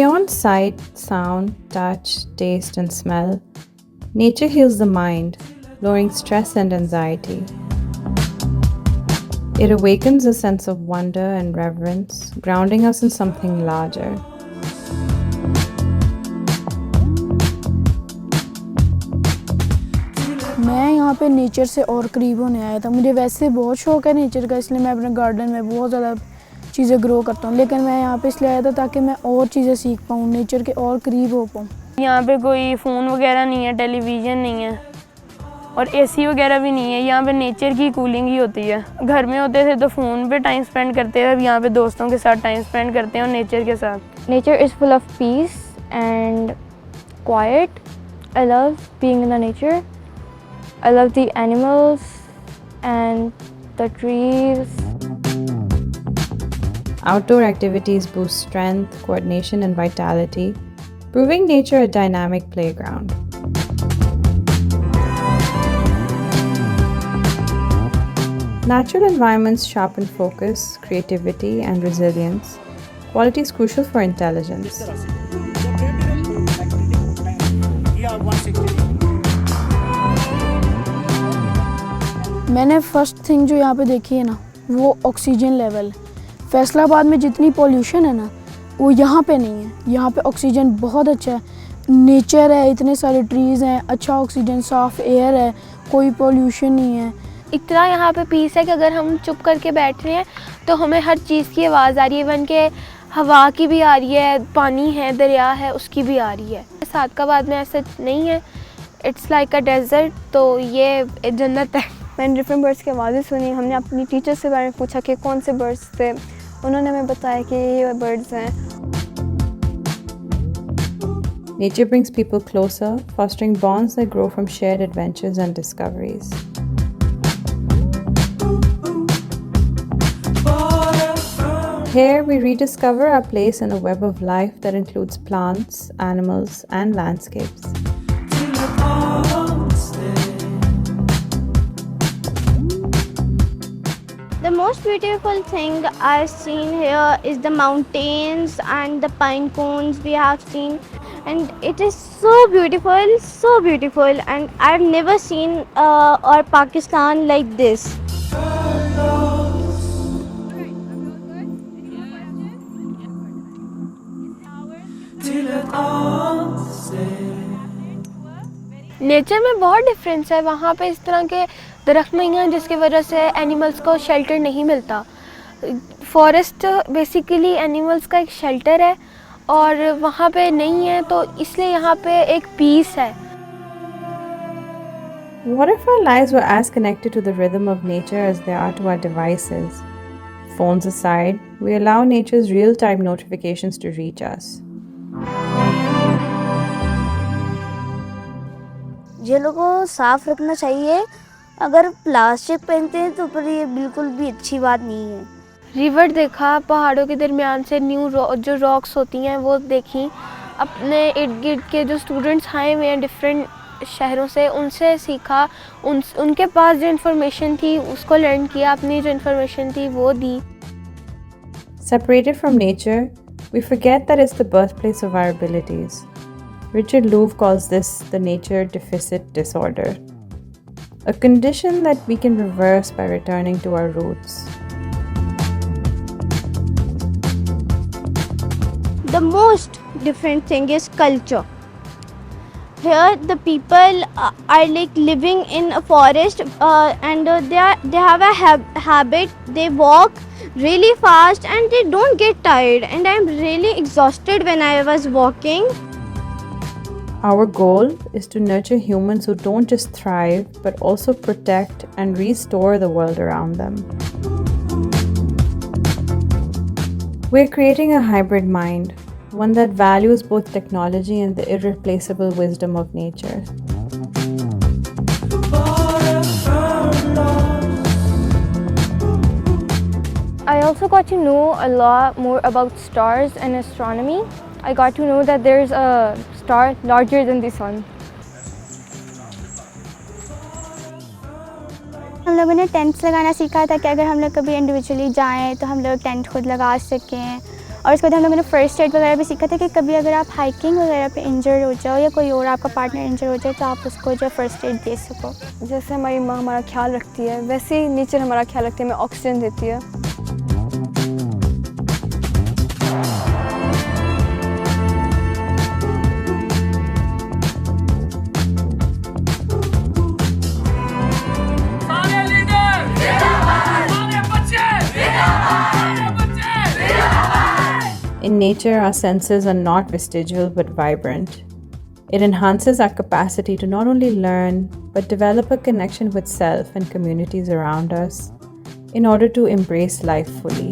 Beyond sight, sound, touch, taste, and smell, nature heals the mind, lowering stress and anxiety. It awakens a sense of wonder and reverence, grounding us in something larger. मैं यहाँ पे nature से और करीब होने आया था। मुझे वैसे बहुत शौक है नेचर का, इसलिए मैं अपने गार्डन में बहुत ज़्यादा चीज़ें ग्रो करता हूँ, लेकिन मैं यहाँ पे इसलिए आया था ताकि मैं और चीज़ें सीख पाऊँ, नेचर के और करीब हो पाऊँ। यहाँ पे कोई फ़ोन वगैरह नहीं है, टेलीविज़न नहीं है और एसी वगैरह भी नहीं है। यहाँ पे नेचर की कूलिंग ही होती है। घर में होते थे तो फ़ोन पे टाइम स्पेंड करते हैं, अब यहाँ पे दोस्तों के साथ टाइम स्पेंड करते हैं और नेचर के साथ। Nature is full of peace and quiet. I love being in the nature. I love the animals and the trees. Outdoor activities boost strength, coordination, and vitality, proving nature a dynamic playground. Natural environments sharpen focus, creativity, and resilience, qualities crucial for intelligence. मैंने first thing जो यहाँ पे देखी है ना, वो oxygen level. Faisalabad में जितनी पॉल्यूशन है ना, वो यहाँ पे नहीं है। यहाँ पे ऑक्सीजन बहुत अच्छा है, नेचर है, इतने सारे ट्रीज़ हैं, अच्छा ऑक्सीजन, साफ़ एयर है, कोई पॉल्यूशन नहीं है। इतना यहाँ पे पीस है कि अगर हम चुप करके बैठ रहे हैं तो हमें हर चीज़ की आवाज़ आ रही है, इवन के हवा की भी आ रही है, पानी है, दरिया है, उसकी भी आ रही है। सादकाबाद में ऐसा नहीं है, इट्स लाइक अ डेजर्ट, तो ये जन्नत है। मैंने डिफरेंट बर्ड्स की आवाज़ें सुनी। हमने अपनी टीचर से बारे में पूछा कि कौन से बर्ड्स थे, उन्होंने हमें बताया कि ये बर्ड्स हैं। Nature brings people closer, fostering bonds that grow from shared adventures and discoveries. Here, we rediscover our place in a web of life that includes plants, animals, and landscapes. The most beautiful thing I've seen here is the mountains and the pine cones we have seen, and it is so beautiful, and I've never seen or Pakistan like this. Nature में बहुत difference है। वहाँ पे इस तरह के दरख्त नहीं हैं जिसकी वजह से एनिमल्स को शेल्टर नहीं मिलता। फॉरेस्ट बेसिकली एनिमल्स का एक शेल्टर है और वहाँ पे नहीं है, तो इसलिए यहाँ पे एक पीस है। What if our lives were as connected to the rhythm of nature as they are to our devices? Phones aside, we allow nature's real-time notifications to reach us. जेलों को साफ रखना चाहिए। अगर प्लास्टिक पहनते हैं तो पर ये बिल्कुल भी अच्छी बात नहीं है। रिवर देखा, पहाड़ों के दरमियान से जो रॉक्स होती हैं वो देखी। अपने इर्द गिर्द के जो स्टूडेंट्स आए हुए हैं डिफरेंट शहरों से, उनसे सीखा, उनके पास जो इन्फॉर्मेशन थी उसको लर्न किया, अपनी जो इन्फॉर्मेशन थी वो दी। Separated from nature, we forget that it's the birthplace of our abilities. Richard Louv calls this the nature deficit disorder, a condition that we can reverse by returning to our roots. The most different thing is culture. Here the people are like living in a forest and they have a habit. They walk really fast and they don't get tired, and I'm really exhausted when I was walking. Our goal is to nurture humans who don't just thrive but also protect and restore the world around them. We're creating a hybrid mind, one that values both technology and the irreplaceable wisdom of nature. I also got to know a lot more about stars and astronomy. I got to know that there's a star larger than the sun. हम लोगों ने tents लगाना सीखा था कि अगर हम लोग कभी इंडिविजुअली जाएं तो हम लोग टेंट खुद लगा सकें, और उसके बाद हम लोगों ने फर्स्ट एड वगैरह भी सीखा था कि कभी अगर आप हाइकिंग वगैरह पे इंजर्ड हो जाओ या कोई और आपका पार्टनर इंजर्ड हो जाए तो आप उसको जो फर्स्ट एड दे सको। जैसे हमारी माँ हमारा ख्याल रखती है वैसे ही नेचर हमारा ख्याल रखती है, हमें ऑक्सीजन देती है। In nature, our senses are not vestigial but vibrant. It enhances our capacity to not only learn but develop a connection with self and communities around us in order to embrace life fully.